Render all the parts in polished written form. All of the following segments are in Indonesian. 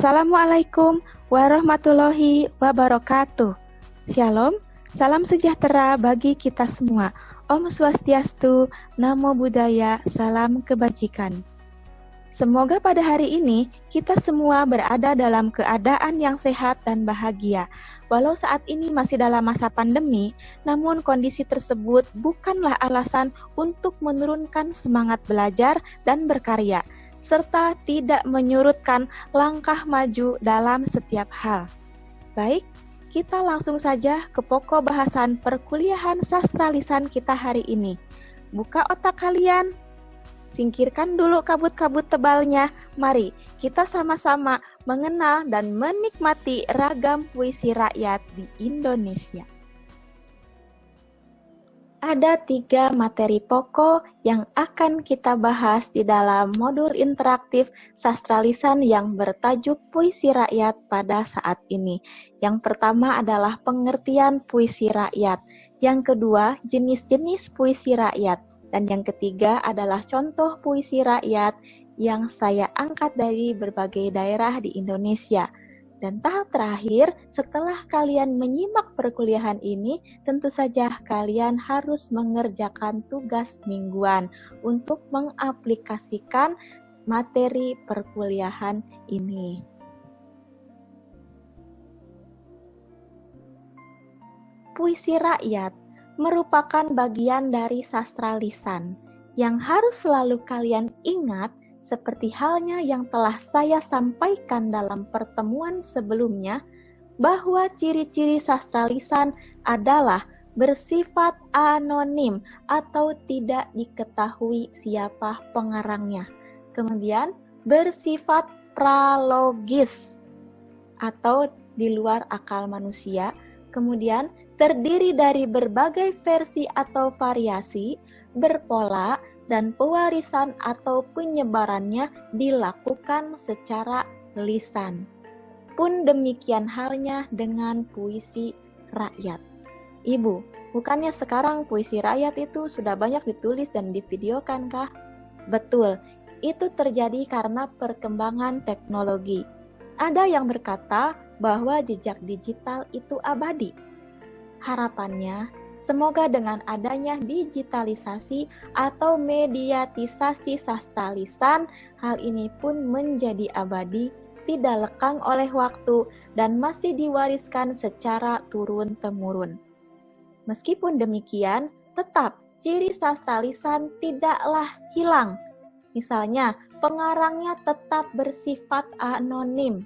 Assalamualaikum warahmatullahi wabarakatuh. Shalom, salam sejahtera bagi kita semua. Om Swastiastu, Namo Buddhaya, salam kebajikan. Semoga pada hari ini kita semua berada dalam keadaan yang sehat dan bahagia. Walau saat ini masih dalam masa pandemi, namun kondisi tersebut bukanlah alasan untuk menurunkan semangat belajar dan berkarya, serta tidak menyurutkan langkah maju dalam setiap hal. Baik, kita langsung saja ke pokok bahasan perkuliahan sastra lisan kita hari ini. Buka otak kalian, singkirkan dulu kabut-kabut tebalnya. Mari kita sama-sama mengenal dan menikmati ragam puisi rakyat di Indonesia. Ada 3 materi pokok yang akan kita bahas di dalam modul interaktif sastra lisan yang bertajuk Puisi Rakyat pada saat ini. Yang pertama adalah pengertian puisi rakyat, yang kedua jenis-jenis puisi rakyat, dan yang ketiga adalah contoh puisi rakyat yang saya angkat dari berbagai daerah di Indonesia. Dan tahap terakhir, setelah kalian menyimak perkuliahan ini, tentu saja kalian harus mengerjakan tugas mingguan untuk mengaplikasikan materi perkuliahan ini. Puisi rakyat merupakan bagian dari sastra lisan yang harus selalu kalian ingat, seperti halnya yang telah saya sampaikan dalam pertemuan sebelumnya, bahwa ciri-ciri sastra lisan adalah bersifat anonim atau tidak diketahui siapa pengarangnya. Kemudian bersifat pralogis atau di luar akal manusia. Kemudian terdiri dari berbagai versi atau variasi, berpola, dan pewarisan atau penyebarannya dilakukan secara lisan. Pun demikian halnya dengan puisi rakyat. Ibu, bukannya sekarang puisi rakyat itu sudah banyak ditulis dan divideokan kah? Betul, itu terjadi karena perkembangan teknologi. Ada yang berkata bahwa jejak digital itu abadi. Harapannya, semoga dengan adanya digitalisasi atau mediatisasi sastra lisan, hal ini pun menjadi abadi, tidak lekang oleh waktu, dan masih diwariskan secara turun-temurun. Meskipun demikian, tetap ciri sastra lisan tidaklah hilang. Misalnya, pengarangnya tetap bersifat anonim.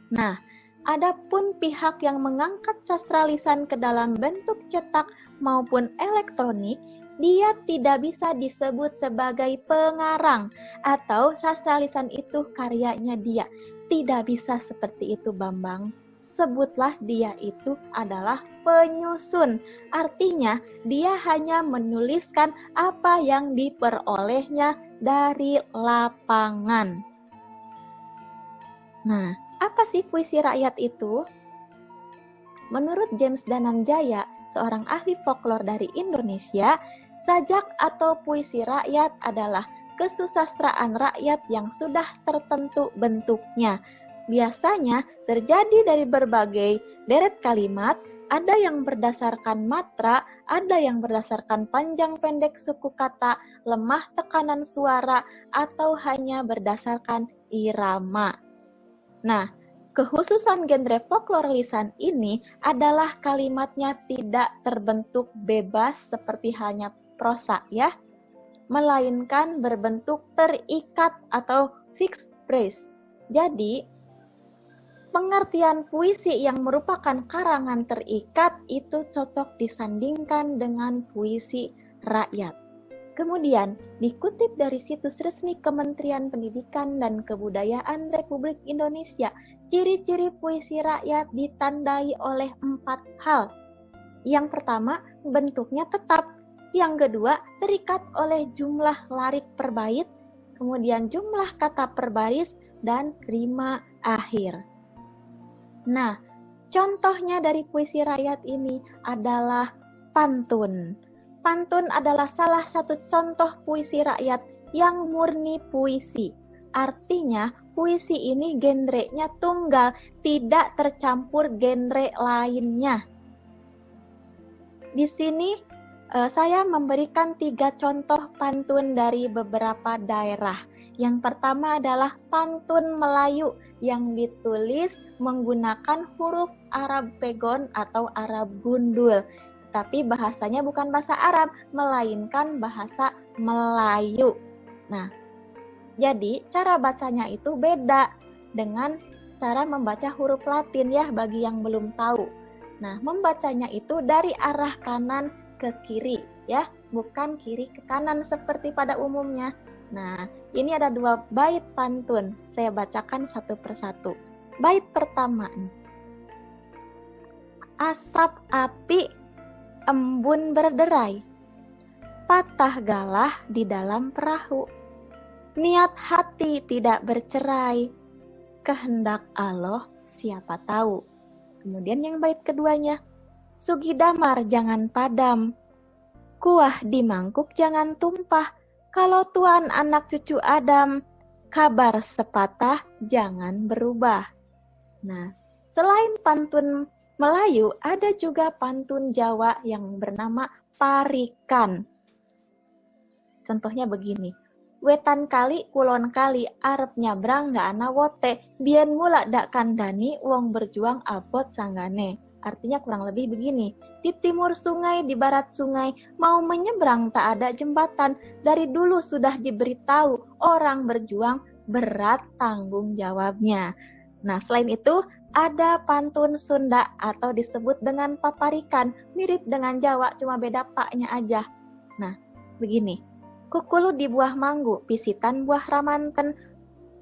Nah, adapun pihak yang mengangkat sastra lisan ke dalam bentuk cetak maupun elektronik, dia tidak bisa disebut sebagai pengarang atau sastra lisan itu karyanya dia. Tidak bisa seperti itu, Bambang. Sebutlah dia itu adalah penyusun. Artinya, dia hanya menuliskan apa yang diperolehnya dari lapangan. Nah, apa sih puisi rakyat itu? Menurut James Dananjaya, seorang ahli folklor dari Indonesia, sajak atau puisi rakyat adalah kesusastraan rakyat yang sudah tertentu bentuknya. Biasanya terjadi dari berbagai deret kalimat, ada yang berdasarkan matra, ada yang berdasarkan panjang pendek suku kata, lemah tekanan suara, atau hanya berdasarkan irama. Nah, kekhususan genre folklor lisan ini adalah kalimatnya tidak terbentuk bebas seperti halnya prosa ya, melainkan berbentuk terikat atau fixed phrase. Jadi, pengertian puisi yang merupakan karangan terikat itu cocok disandingkan dengan puisi rakyat. Kemudian, dikutip dari situs resmi Kementerian Pendidikan dan Kebudayaan Republik Indonesia, ciri-ciri puisi rakyat ditandai oleh 4 hal. Yang pertama, bentuknya tetap. Yang kedua, terikat oleh jumlah larik per bait, kemudian jumlah kata per baris, dan rima akhir. Nah, contohnya dari puisi rakyat ini adalah pantun. Pantun adalah salah satu contoh puisi rakyat yang murni puisi. Artinya, puisi ini genrenya tunggal, tidak tercampur genre lainnya. Di sini saya memberikan 3 contoh pantun dari beberapa daerah. Yang pertama adalah pantun Melayu yang ditulis menggunakan huruf Arab Pegon atau Arab Gundul. Tapi bahasanya bukan bahasa Arab, melainkan bahasa Melayu. Nah, jadi cara bacanya itu beda dengan cara membaca huruf Latin ya bagi yang belum tahu. Nah, membacanya itu dari arah kanan ke kiri ya, bukan kiri ke kanan seperti pada umumnya. Nah, ini ada 2 bait pantun. Saya bacakan satu persatu. Bait pertama. Asap api embun berderai, patah galah di dalam perahu, niat hati tidak bercerai, kehendak Allah siapa tahu. Kemudian yang bait keduanya, Sugi damar jangan padam, kuah di mangkuk jangan tumpah, kalau tuan anak cucu Adam, kabar sepatah jangan berubah. Nah, selain pantun Melayu, ada juga pantun Jawa yang bernama parikan. Contohnya begini, wetan kali, kulon kali, arep nyabrang nggak ana wote, bian mula dak kandani, wong berjuang abot sanggane. Artinya kurang lebih begini, di timur sungai, di barat sungai, mau menyeberang tak ada jembatan, dari dulu sudah diberitahu, orang berjuang berat tanggung jawabnya. Nah, selain itu, ada pantun Sunda atau disebut dengan paparikan, mirip dengan Jawa, cuma beda paknya aja. Nah, begini, kukulu di buah manggu, pisitan buah ramanten,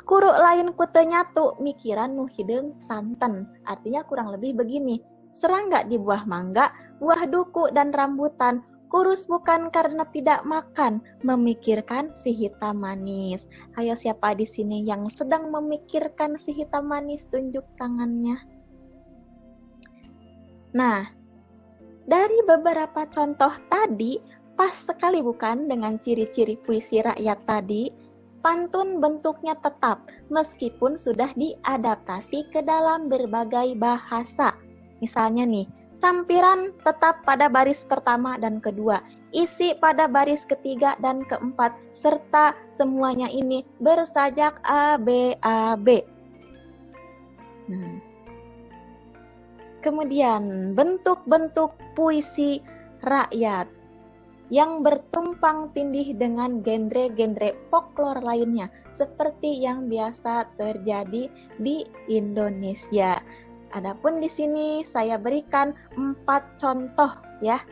kuruk lain kute nyatu, mikiran nu hideung santen. Artinya kurang lebih begini, serangga di buah mangga, buah duku dan rambutan, kurus bukan karena tidak makan, memikirkan si hitam manis. Ayo siapa di sini yang sedang memikirkan si hitam manis, tunjuk tangannya. Nah, dari beberapa contoh tadi, pas sekali bukan dengan ciri-ciri puisi rakyat tadi, pantun bentuknya tetap, meskipun sudah diadaptasi ke dalam berbagai bahasa. Misalnya nih, sampiran tetap pada baris pertama dan kedua, isi pada baris ketiga dan keempat, serta semuanya ini bersajak ABAB. Kemudian bentuk-bentuk puisi rakyat yang bertumpang tindih dengan genre-genre folklore lainnya, seperti yang biasa terjadi di Indonesia. Adapun di sini saya berikan 4 contoh ya.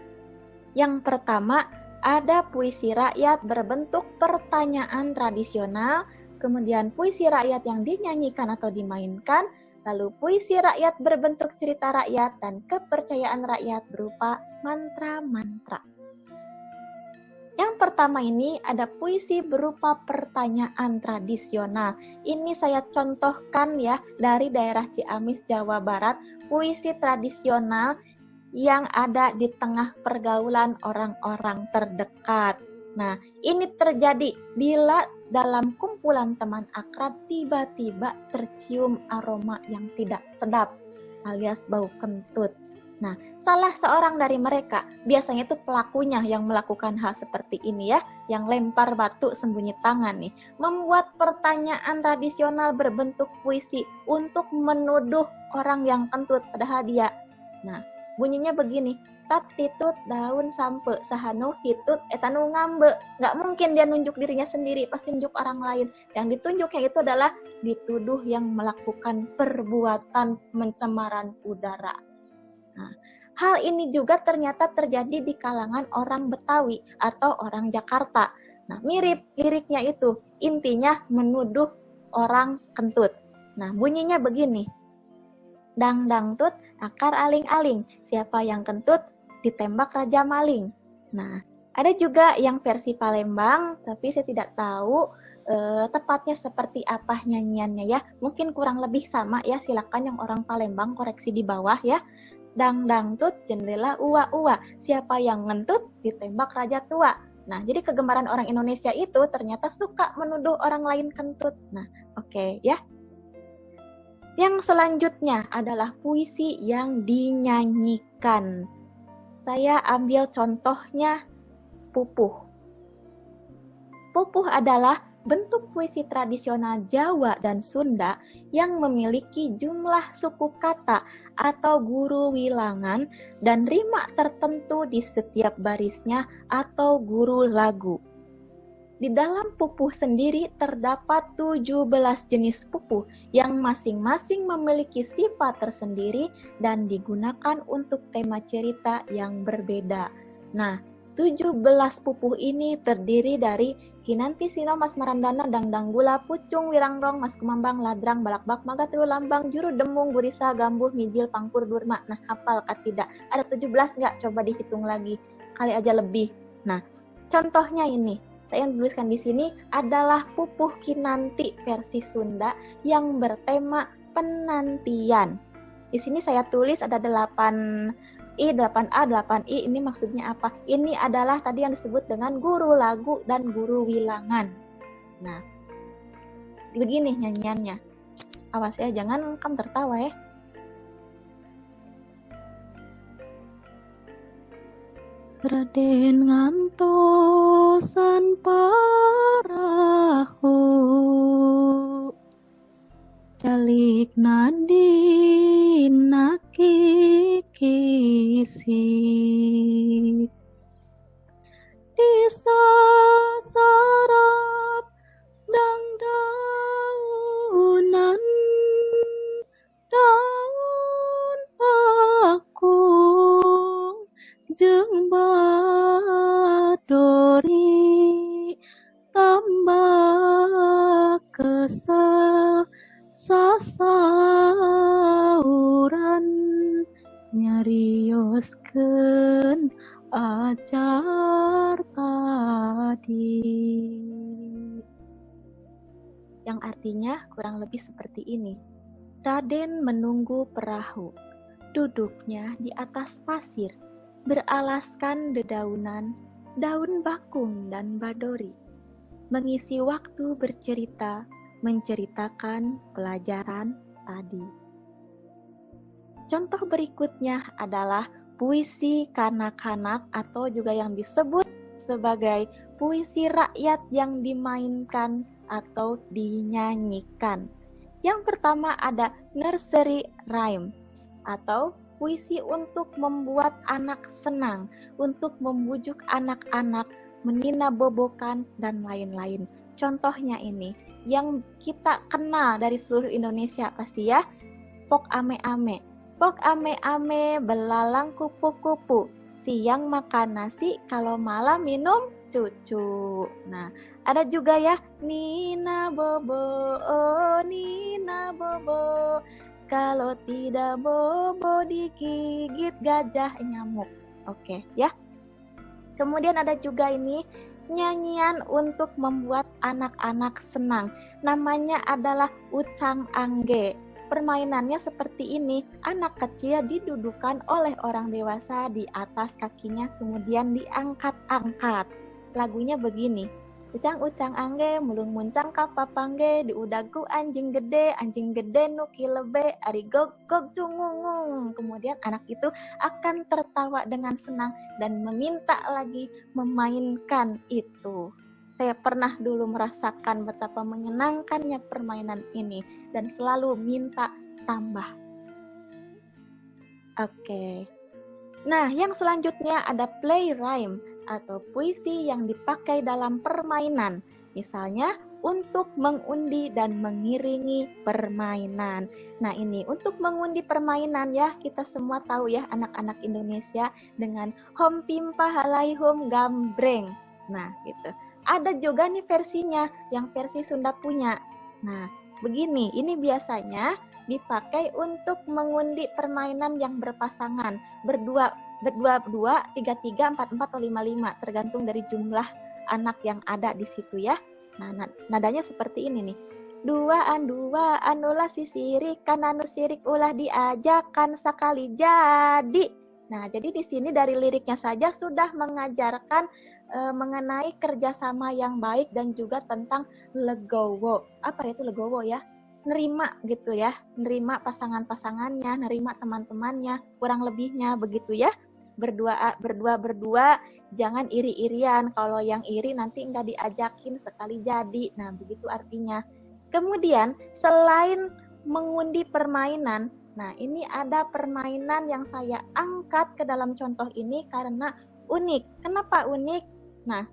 Yang pertama, ada puisi rakyat berbentuk pertanyaan tradisional, kemudian puisi rakyat yang dinyanyikan atau dimainkan, lalu puisi rakyat berbentuk cerita rakyat, dan kepercayaan rakyat berupa mantra-mantra. Yang pertama ini ada puisi berupa pertanyaan tradisional. Ini saya contohkan ya dari daerah Ciamis, Jawa Barat, puisi tradisional yang ada di tengah pergaulan orang-orang terdekat. Nah, ini terjadi bila dalam kumpulan teman akrab tiba-tiba tercium aroma yang tidak sedap alias bau kentut. Nah, salah seorang dari mereka, biasanya itu pelakunya yang melakukan hal seperti ini ya, yang lempar batu sembunyi tangan nih, membuat pertanyaan tradisional berbentuk puisi untuk menuduh orang yang kentut, padahal dia. Nah, bunyinya begini, tatitut daun sampe, sahanu hitut etanu ngambe. Nggak mungkin dia nunjuk dirinya sendiri, pasti nunjuk orang lain. Yang ditunjuknya itu adalah dituduh yang melakukan perbuatan pencemaran udara. Nah, hal ini juga ternyata terjadi di kalangan orang Betawi atau orang Jakarta. Nah, mirip liriknya itu, intinya menuduh orang kentut. Nah, bunyinya begini. Dang dangtut, akar aling-aling, siapa yang kentut ditembak raja maling. Nah, ada juga yang versi Palembang, tapi saya tidak tahu tepatnya seperti apa nyanyiannya ya. Mungkin kurang lebih sama ya, silakan yang orang Palembang koreksi di bawah ya. Dang dangtut jendela ua-ua, siapa yang ngentut ditembak raja tua. Nah, jadi kegemaran orang Indonesia itu ternyata suka menuduh orang lain kentut. Nah, Oke, ya. Yang selanjutnya adalah puisi yang dinyanyikan. Saya ambil contohnya pupuh. Pupuh adalah bentuk puisi tradisional Jawa dan Sunda yang memiliki jumlah suku kata atau guru wilangan dan rima tertentu di setiap barisnya atau guru lagu. Di dalam pupuh sendiri terdapat 17 jenis pupuh yang masing-masing memiliki sifat tersendiri dan digunakan untuk tema cerita yang berbeda. Nah, 17 pupuh ini terdiri dari Kinanti Sino Mas Marandana Dangdang Gula Pucung Wirangrong Mas Kumambang Ladrang Balakbak Magatru Lambang Juru Demung Gurisa Gambuh Mijil Pangkur Durma. Nah, hafal kah tidak? Ada 17 nggak? Coba dihitung lagi. Kali aja lebih. Nah, contohnya ini. Saya yang tuliskan di sini adalah pupuh Kinanti versi Sunda yang bertema penantian. Di sini saya tulis ada 8I, 8A, 8I. Ini maksudnya apa? Ini adalah tadi yang disebut dengan guru lagu dan guru wilangan. Nah, begini nyanyiannya. Awas ya, jangan kamu tertawa ya. Raden ngantosan parahu calik nadi nakikisi disa sarap dangdaunan daun bakung jeung badori tambah kesasauran nyarioskeun ajar tadi. Yang artinya kurang lebih seperti ini. Raden menunggu perahu, duduknya di atas pasir, beralaskan dedaunan, daun bakung dan badori, mengisi waktu bercerita, menceritakan pelajaran tadi. Contoh berikutnya adalah puisi kanak-kanak atau juga yang disebut sebagai puisi rakyat yang dimainkan atau dinyanyikan. Yang pertama ada nursery rhyme atau puisi untuk membuat anak senang, untuk membujuk anak-anak, meninabobokan, dan lain-lain. Contohnya ini, yang kita kenal dari seluruh Indonesia pasti ya, Pok ame-ame. Pok ame-ame belalang kupu-kupu, siang makan nasi, kalau malam minum cucu. Nah, ada juga ya, Nina Bobo, oh Nina Bobo. Kalau tidak bobo digigit gajah nyamuk. Oke, ya. Kemudian ada juga ini nyanyian untuk membuat anak-anak senang. Namanya adalah Ucang Angge. Permainannya seperti ini. Anak kecil didudukan oleh orang dewasa di atas kakinya, kemudian diangkat-angkat. Lagunya begini. Ucang-ucang angge, mulung muncang kapapangge, di udagu anjing gede nu kilebe, ari gog cungungung. Kemudian anak itu akan tertawa dengan senang dan meminta lagi memainkan itu. Saya pernah dulu merasakan betapa menyenangkannya permainan ini dan selalu minta tambah. Oke. Nah, yang selanjutnya ada play rhyme atau puisi yang dipakai dalam permainan, misalnya untuk mengundi dan mengiringi permainan. Nah, ini untuk mengundi permainan ya, kita semua tahu ya anak-anak Indonesia dengan hom pimpa halai hom gambreng. Nah, gitu. Ada juga nih versinya, yang versi Sunda punya. Nah, begini, ini biasanya dipakai untuk mengundi permainan yang berpasangan, berdua, 3, 4, atau 5, tergantung dari jumlah anak yang ada di situ ya. Nah, nadanya seperti ini nih. Duaan ulah sisirik, kan anu sirik ulah diajakan sekali jadi. Nah, jadi di sini dari liriknya saja sudah mengajarkan mengenai kerjasama yang baik dan juga tentang legowo. Apa itu legowo ya? Nerima gitu ya, nerima pasangan-pasangannya, nerima teman-temannya, kurang lebihnya begitu ya. Berdua, jangan iri-irian. Kalau yang iri nanti nggak diajakin sekali jadi. Nah, begitu artinya. Kemudian, selain mengundi permainan, nah ini ada permainan yang saya angkat ke dalam contoh ini karena unik. Kenapa unik? Nah,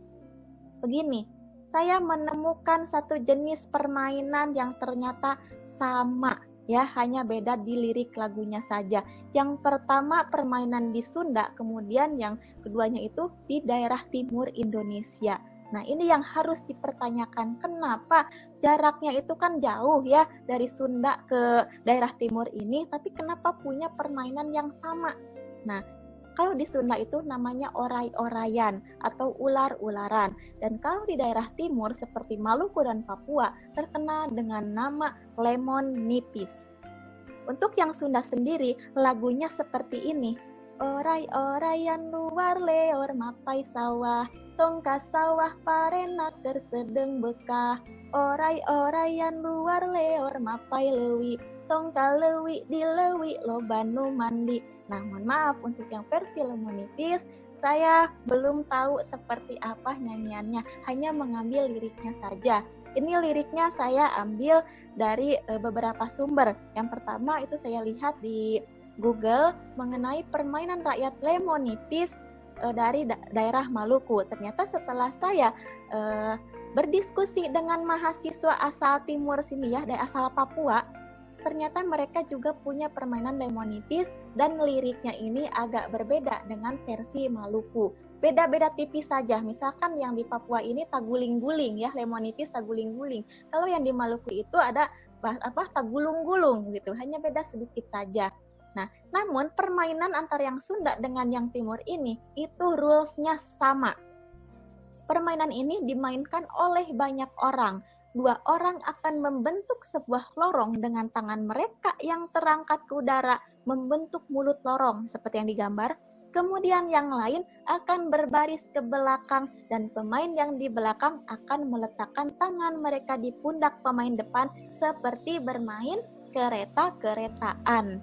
begini. Saya menemukan satu jenis permainan yang ternyata sama, ya, hanya beda di lirik lagunya saja. Yang pertama permainan di Sunda, kemudian yang keduanya itu di daerah timur Indonesia. Nah, ini yang harus dipertanyakan. Kenapa jaraknya itu kan jauh ya dari Sunda ke daerah timur ini, tapi kenapa punya permainan yang sama? Nah, kalau di Sunda itu namanya orai-orayan atau ular-ularan. Dan kalau di daerah timur seperti Maluku dan Papua terkenal dengan nama lemon nipis. Untuk yang Sunda sendiri, lagunya seperti ini. Orai-orayan luar leor mapai sawah, tongka sawah parenak tersedeng bekah. Orai-orayan luar leor mapai lewi, tongka lewi di lewi lobanu mandi. Nah, mohon maaf untuk yang versi lemon nipis, saya belum tahu seperti apa nyanyiannya, hanya mengambil liriknya saja. Ini liriknya saya ambil dari beberapa sumber. Yang pertama itu saya lihat di Google mengenai permainan rakyat lemon nipis dari daerah Maluku. Ternyata setelah saya berdiskusi dengan mahasiswa asal timur sini ya, dari asal Papua, ternyata mereka juga punya permainan lemon nipis dan liriknya ini agak berbeda dengan versi Maluku. Beda-beda tipis saja. Misalkan yang di Papua ini taguling-guling ya, lemon nipis taguling-guling. Kalau yang di Maluku itu ada tagulung-gulung gitu, hanya beda sedikit saja. Nah, namun permainan antara yang Sunda dengan yang Timur ini itu rules-nya sama. Permainan ini dimainkan oleh banyak orang. 2 orang akan membentuk sebuah lorong dengan tangan mereka yang terangkat ke udara, membentuk mulut lorong seperti yang digambar. Kemudian yang lain akan berbaris ke belakang dan pemain yang di belakang akan meletakkan tangan mereka di pundak pemain depan seperti bermain kereta-keretaan.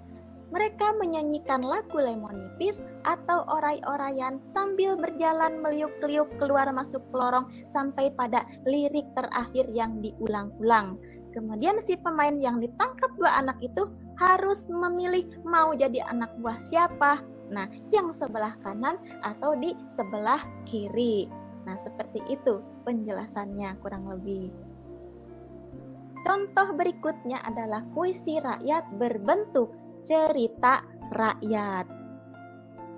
Mereka menyanyikan lagu lemon nipis atau orai-oraian sambil berjalan meliuk-liuk keluar masuk lorong sampai pada lirik terakhir yang diulang-ulang. Kemudian si pemain yang ditangkap 2 anak itu harus memilih mau jadi anak buah siapa. Nah, yang sebelah kanan atau di sebelah kiri. Nah, seperti itu penjelasannya kurang lebih. Contoh berikutnya adalah puisi rakyat berbentuk cerita rakyat.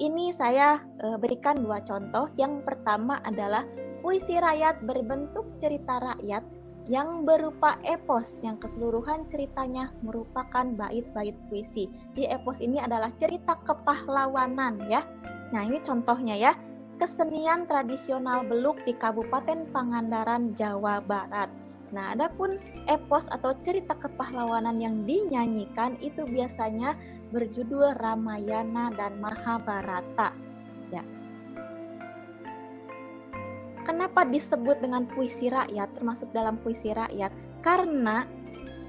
Ini saya berikan 2 contoh. Yang pertama adalah puisi rakyat berbentuk cerita rakyat yang berupa epos, yang keseluruhan ceritanya merupakan bait-bait puisi. Di epos ini adalah cerita kepahlawanan ya. Nah, ini contohnya ya. Kesenian tradisional Beluk di Kabupaten Pangandaran, Jawa Barat. Nah, adapun epos atau cerita kepahlawanan yang dinyanyikan itu biasanya berjudul Ramayana dan Mahabharata. Ya. Kenapa disebut dengan puisi rakyat, termasuk dalam puisi rakyat? Karena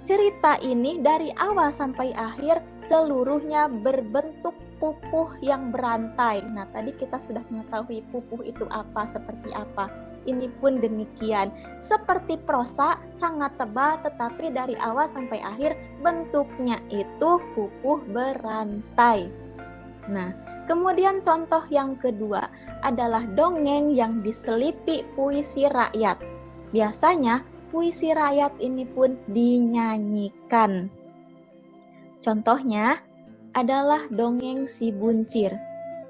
cerita ini dari awal sampai akhir seluruhnya berbentuk pupuh yang berantai. Nah, tadi kita sudah mengetahui pupuh itu apa, seperti apa. Ini pun demikian. Seperti prosa, sangat tebal, tetapi dari awal sampai akhir bentuknya itu pupuh berantai. Nah, kemudian contoh yang kedua adalah dongeng yang diselipi puisi rakyat. Biasanya puisi rakyat ini pun dinyanyikan. Contohnya adalah dongeng Si Buncir,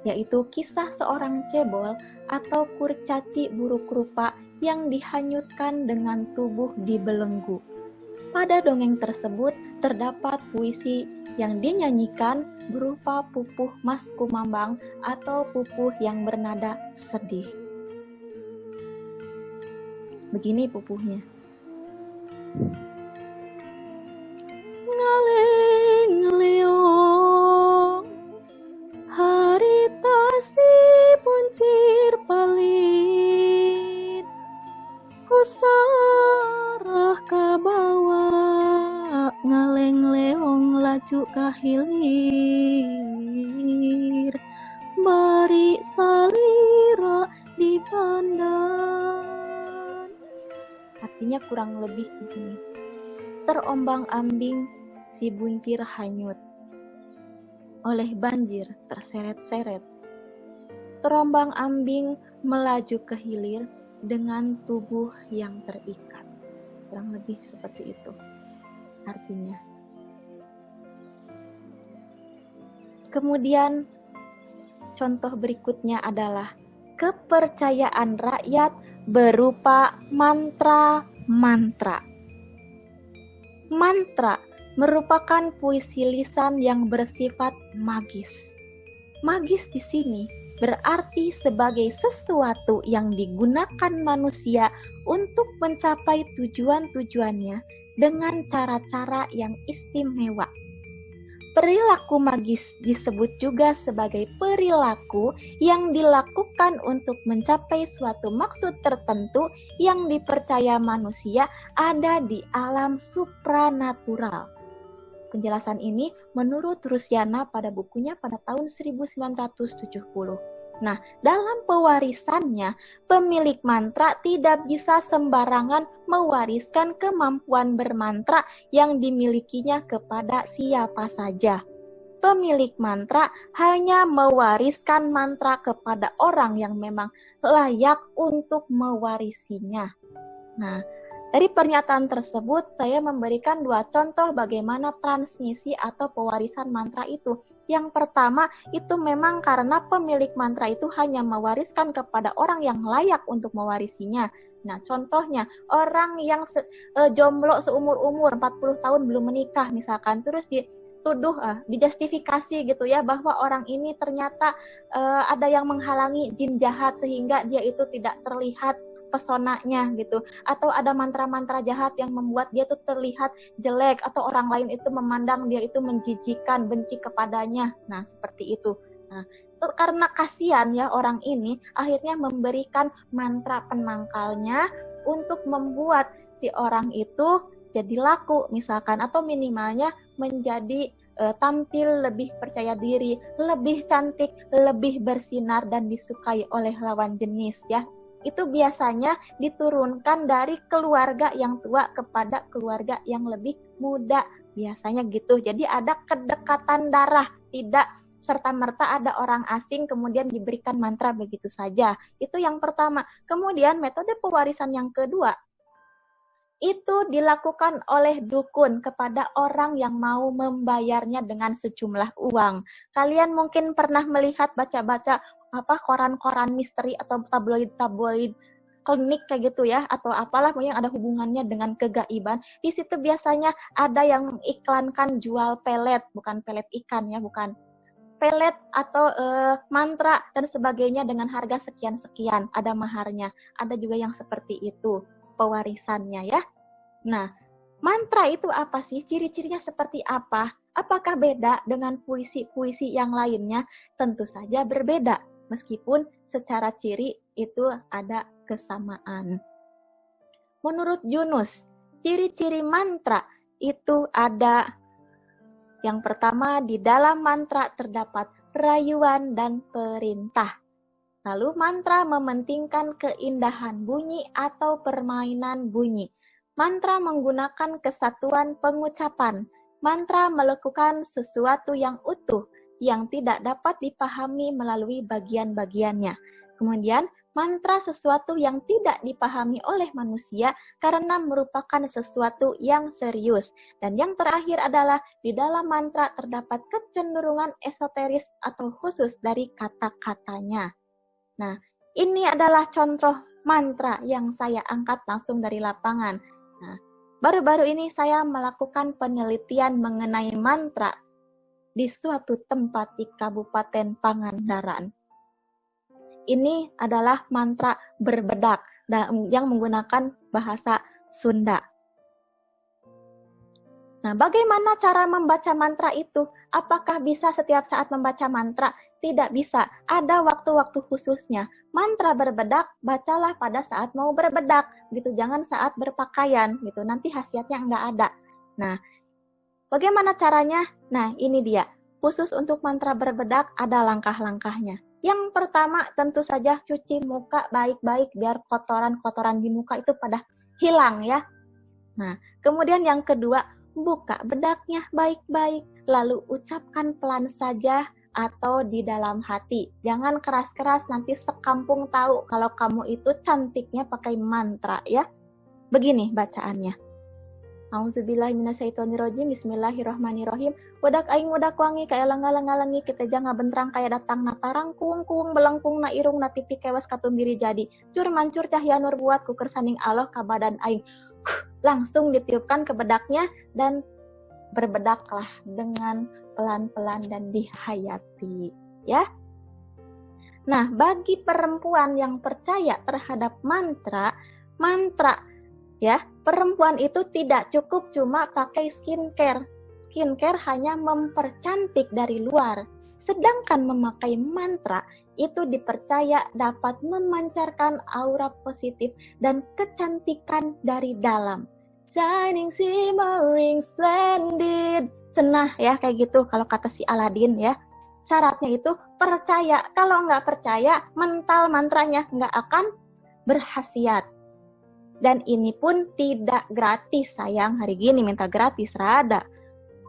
yaitu kisah seorang cebol atau kurcaci buruk rupa yang dihanyutkan dengan tubuh dibelenggu. Pada dongeng tersebut terdapat puisi yang dinyanyikan berupa pupuh Mas Kumambang atau pupuh yang bernada sedih. Begini pupuhnya. Ngaleng-leong harita si buncir paling ngaleng leong laju kahilir, bari salira di pandan. Artinya kurang lebih begini. Terombang-ambing si buncir hanyut, oleh banjir terseret-seret. Terombang-ambing melaju ke hilir dengan tubuh yang terikat. Kurang lebih seperti itu artinya. Kemudian contoh berikutnya adalah kepercayaan rakyat berupa mantra-mantra. Mantra merupakan puisi lisan yang bersifat magis. Magis di sini berarti sebagai sesuatu yang digunakan manusia untuk mencapai tujuan-tujuannya dengan cara-cara yang istimewa. Perilaku magis disebut juga sebagai perilaku yang dilakukan untuk mencapai suatu maksud tertentu yang dipercaya manusia ada di alam supranatural. Penjelasan ini menurut Rusiana pada bukunya pada tahun 1970. Nah, dalam pewarisannya, pemilik mantra tidak bisa sembarangan mewariskan kemampuan bermantra yang dimilikinya kepada siapa saja. Pemilik mantra hanya mewariskan mantra kepada orang yang memang layak untuk mewarisinya. Nah, dari pernyataan tersebut, saya memberikan 2 contoh bagaimana transmisi atau pewarisan mantra itu. Yang pertama, itu memang karena pemilik mantra itu hanya mewariskan kepada orang yang layak untuk mewarisinya. Nah, contohnya, orang yang jomblo seumur-umur 40 tahun belum menikah misalkan, terus dijustifikasi gitu ya, bahwa orang ini ternyata ada yang menghalangi jin jahat sehingga dia itu tidak terlihat pesonanya gitu, atau ada mantra-mantra jahat yang membuat dia tuh terlihat jelek atau orang lain itu memandang dia itu menjijikan, benci kepadanya. Nah, seperti itu. Nah, karena kasihan ya orang ini, akhirnya memberikan mantra penangkalnya untuk membuat si orang itu jadi laku misalkan, atau minimalnya menjadi tampil lebih percaya diri, lebih cantik, lebih bersinar dan disukai oleh lawan jenis ya. Itu biasanya diturunkan dari keluarga yang tua kepada keluarga yang lebih muda, biasanya gitu. Jadi ada kedekatan darah, tidak serta-merta ada orang asing kemudian diberikan mantra begitu saja. Itu yang pertama. Kemudian metode pewarisan yang kedua, itu dilakukan oleh dukun kepada orang yang mau membayarnya dengan sejumlah uang. Kalian mungkin pernah melihat baca-baca koran-koran misteri atau tabloid-tabloid klinik kayak gitu ya, atau apalah yang ada hubungannya dengan kegaiban. Di situ biasanya ada yang mengiklankan jual pelet, bukan pelet ikan ya, bukan pelet atau mantra dan sebagainya dengan harga sekian-sekian, ada maharnya. Ada juga yang seperti itu pewarisannya ya. Nah, mantra itu apa sih? Ciri-cirinya seperti apa? Apakah beda dengan puisi-puisi yang lainnya? Tentu saja berbeda, meskipun secara ciri itu ada kesamaan. Menurut Yunus, ciri-ciri mantra itu ada. Yang pertama, di dalam mantra terdapat rayuan dan perintah. Lalu mantra mementingkan keindahan bunyi atau permainan bunyi. Mantra menggunakan kesatuan pengucapan. Mantra melakukan sesuatu yang utuh, yang tidak dapat dipahami melalui bagian-bagiannya. Kemudian, mantra sesuatu yang tidak dipahami oleh manusia karena merupakan sesuatu yang serius. Dan yang terakhir adalah di dalam mantra terdapat kecenderungan esoteris atau khusus dari kata-katanya. Nah, ini adalah contoh mantra yang saya angkat langsung dari lapangan. Nah, baru-baru ini saya melakukan penelitian mengenai mantra di suatu tempat di Kabupaten Pangandaran. Ini adalah mantra berbedak yang menggunakan bahasa Sunda. Nah, bagaimana cara membaca mantra itu? Apakah bisa setiap saat membaca mantra? Tidak bisa. Ada waktu-waktu khususnya. Mantra berbedak, bacalah pada saat mau berbedak, gitu. Jangan saat berpakaian, gitu. Nanti khasiatnya nggak ada. Nah, Bagaimana caranya? Nah, ini dia. Khusus untuk mantra berbedak ada langkah-langkahnya. Yang pertama tentu saja cuci muka baik-baik biar kotoran-kotoran di muka itu pada hilang ya. Nah, kemudian yang kedua, buka bedaknya baik-baik, lalu ucapkan pelan saja atau di dalam hati. Jangan keras-keras, nanti sekampung tahu kalau kamu itu cantiknya pakai mantra ya. Begini bacaannya. Auzubillahi minasyaitonirrajim. Bismillahirrahmanirrahim. Wadak aing wadak wangi kaya langga-langga-langi kita jangan bentrang kaya datang na tarangkung kuung belengkung na irung na pipi kewas katumbiri jadi. Cur mancur cahya nur buat ku kersaning Allah ka badan aing. Langsung ditiupkan ke bedaknya dan berbedaklah dengan pelan-pelan dan dihayati ya. Nah, bagi perempuan yang percaya terhadap mantra ya, perempuan itu tidak cukup cuma pakai skincare. Skincare hanya mempercantik dari luar. Sedangkan memakai mantra itu dipercaya dapat memancarkan aura positif dan kecantikan dari dalam. Shining, shimmering, splendid. Cenah ya, kayak gitu kalau kata si Aladin ya. Syaratnya itu percaya. Kalau nggak percaya, mental mantranya nggak akan berkhasiat. Dan ini pun tidak gratis, sayang. Hari gini minta gratis, rada.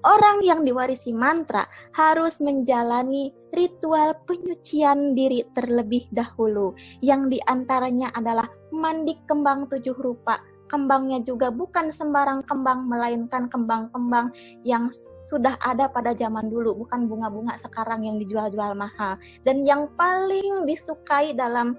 Orang yang diwarisi mantra harus menjalani ritual penyucian diri terlebih dahulu. Yang diantaranya adalah mandi kembang 7 rupa. Kembangnya juga bukan sembarang kembang, melainkan kembang-kembang yang sudah ada pada zaman dulu. Bukan bunga-bunga sekarang yang dijual-jual mahal. Dan yang paling disukai dalam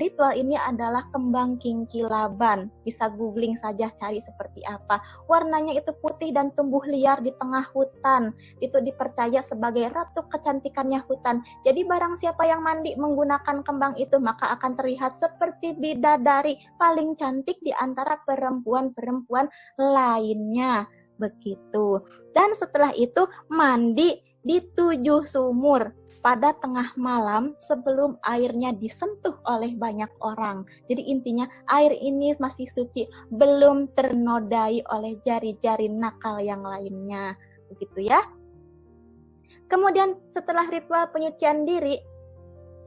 ritual ini adalah kembang kingkilaban. Bisa googling saja cari seperti apa. Warnanya itu putih dan tumbuh liar di tengah hutan. Itu dipercaya sebagai ratu kecantikannya hutan. Jadi barang siapa yang mandi menggunakan kembang itu maka akan terlihat seperti bidadari paling cantik di antara perempuan-perempuan lainnya. Begitu. Dan setelah itu mandi di 7 sumur pada tengah malam sebelum airnya disentuh oleh banyak orang. Jadi intinya air ini masih suci, belum ternodai oleh jari-jari nakal yang lainnya. Begitu ya. Kemudian setelah ritual penyucian diri,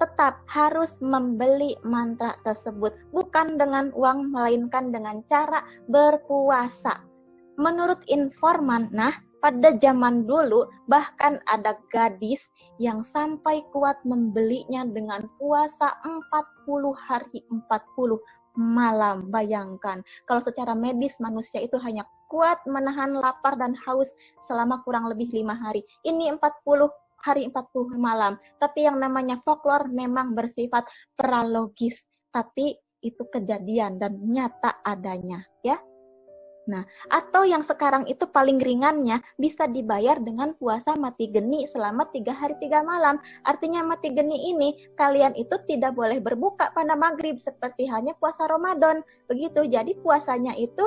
tetap harus membeli mantra tersebut. Bukan dengan uang, melainkan dengan cara berpuasa. Menurut informan, pada zaman dulu bahkan ada gadis yang sampai kuat membelinya dengan puasa 40 hari 40 malam. Bayangkan, kalau secara medis manusia itu hanya kuat menahan lapar dan haus selama kurang lebih 5 hari. Ini 40 hari 40 malam. Tapi yang namanya folklore memang bersifat pralogis. Tapi itu kejadian dan nyata adanya ya. Nah, atau yang sekarang itu paling ringannya bisa dibayar dengan puasa mati geni selama 3 hari 3 malam. Artinya mati geni ini kalian itu tidak boleh berbuka pada maghrib seperti halnya puasa Ramadan. Begitu, jadi puasanya itu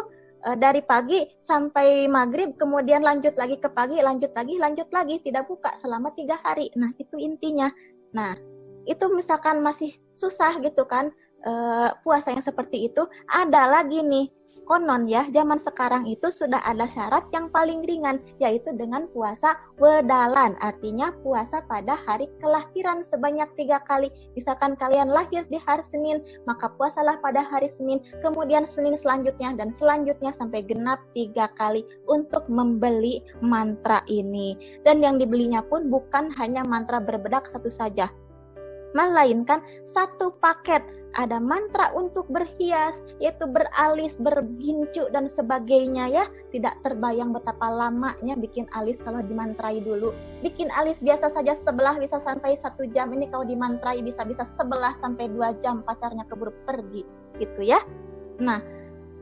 dari pagi sampai maghrib, kemudian lanjut lagi ke pagi, lanjut lagi, tidak buka selama 3 hari. Nah, itu intinya. Nah, itu misalkan masih susah gitu kan, puasa yang seperti itu, ada lagi nih. Konon ya, zaman sekarang itu sudah ada syarat yang paling ringan, yaitu dengan puasa wedalan. Artinya puasa pada hari kelahiran sebanyak 3 kali. Misalkan kalian lahir di hari Senin, maka puasalah pada hari Senin, kemudian Senin selanjutnya, dan selanjutnya sampai genap 3 kali untuk membeli mantra ini. Dan yang dibelinya pun bukan hanya mantra berbedak satu saja, melainkan satu paket. Ada mantra untuk berhias, yaitu beralis, bergincu, dan sebagainya ya. Tidak terbayang betapa lamanya bikin alis kalau dimantrai dulu. Bikin alis biasa saja sebelah bisa sampai 1 jam. Ini kalau dimantrai bisa-bisa 11 sampai 2 jam pacarnya keburu pergi. Gitu ya. Nah,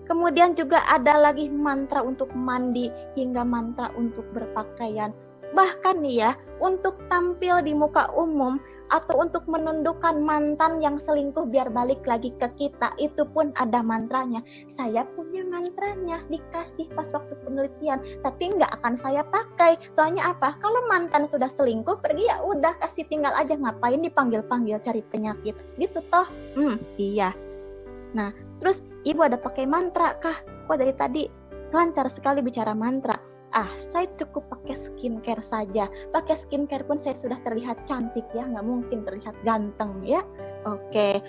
kemudian juga ada lagi mantra untuk mandi hingga mantra untuk berpakaian. Bahkan nih ya, untuk tampil di muka umum atau untuk menundukkan mantan yang selingkuh biar balik lagi ke kita, itu pun ada mantranya. Saya punya mantranya, dikasih pas waktu penelitian, tapi nggak akan saya pakai. Soalnya apa? Kalau mantan sudah selingkuh, pergi ya udah, kasih tinggal aja, ngapain dipanggil-panggil cari penyakit. Gitu toh? Iya. Nah, terus ibu ada pakai mantra kah? Kok dari tadi lancar sekali bicara mantra? Saya cukup pakai skincare saja. Pakai skincare pun saya sudah terlihat cantik ya, nggak mungkin terlihat ganteng ya. Oke.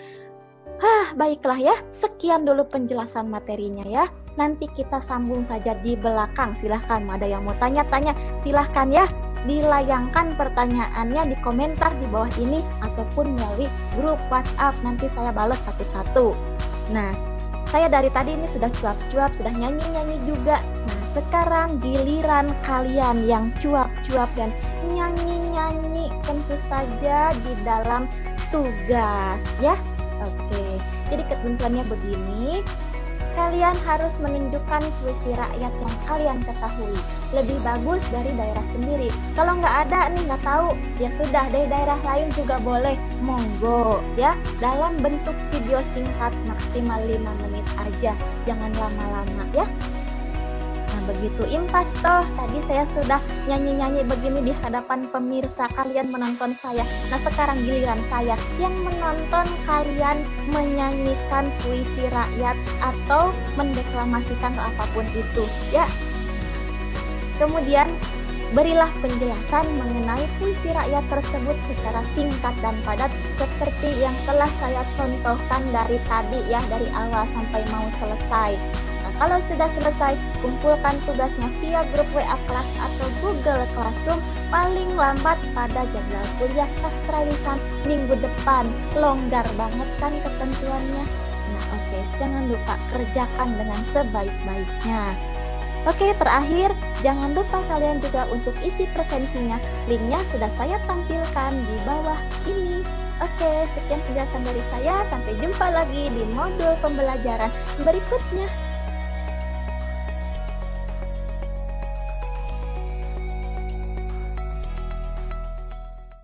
Baiklah ya, sekian dulu penjelasan materinya ya. Nanti kita sambung saja di belakang. Silahkan, ada yang mau tanya-tanya, silahkan ya. Dilayangkan pertanyaannya di komentar di bawah ini ataupun melalui grup WhatsApp. Nanti saya balas satu-satu. Nah, saya dari tadi ini sudah cuap-cuap, sudah nyanyi-nyanyi juga. Nah, sekarang giliran kalian yang cuap-cuap dan nyanyi-nyanyi tentu saja di dalam tugas ya. Oke, jadi ketentuannya begini. Kalian harus menunjukkan puisi rakyat yang kalian ketahui. Lebih bagus dari daerah sendiri. Kalau nggak ada nih, nggak tahu, ya sudah, dari daerah lain juga boleh. Monggo ya, dalam bentuk video singkat maksimal 5 menit aja. Jangan lama-lama ya. Nah, begitu impas toh. Tadi saya sudah nyanyi-nyanyi begini di hadapan pemirsa, kalian menonton saya. Nah, sekarang giliran saya yang menonton kalian menyanyikan puisi rakyat atau mendeklamasikan atau apapun itu ya. Kemudian berilah penjelasan mengenai puisi rakyat tersebut secara singkat dan padat seperti yang telah saya contohkan dari tadi ya, dari awal sampai mau selesai. Kalau sudah selesai, kumpulkan tugasnya via grup WA kelas atau Google Classroom paling lambat pada jadwal kuliah sastra lisan minggu depan. Longgar banget kan ketentuannya? Nah, oke, jangan lupa kerjakan dengan sebaik-baiknya. Oke, terakhir, jangan lupa kalian juga untuk isi presensinya. Linknya sudah saya tampilkan di bawah ini. Oke, sekian penjelasan dari saya. Sampai jumpa lagi di modul pembelajaran berikutnya.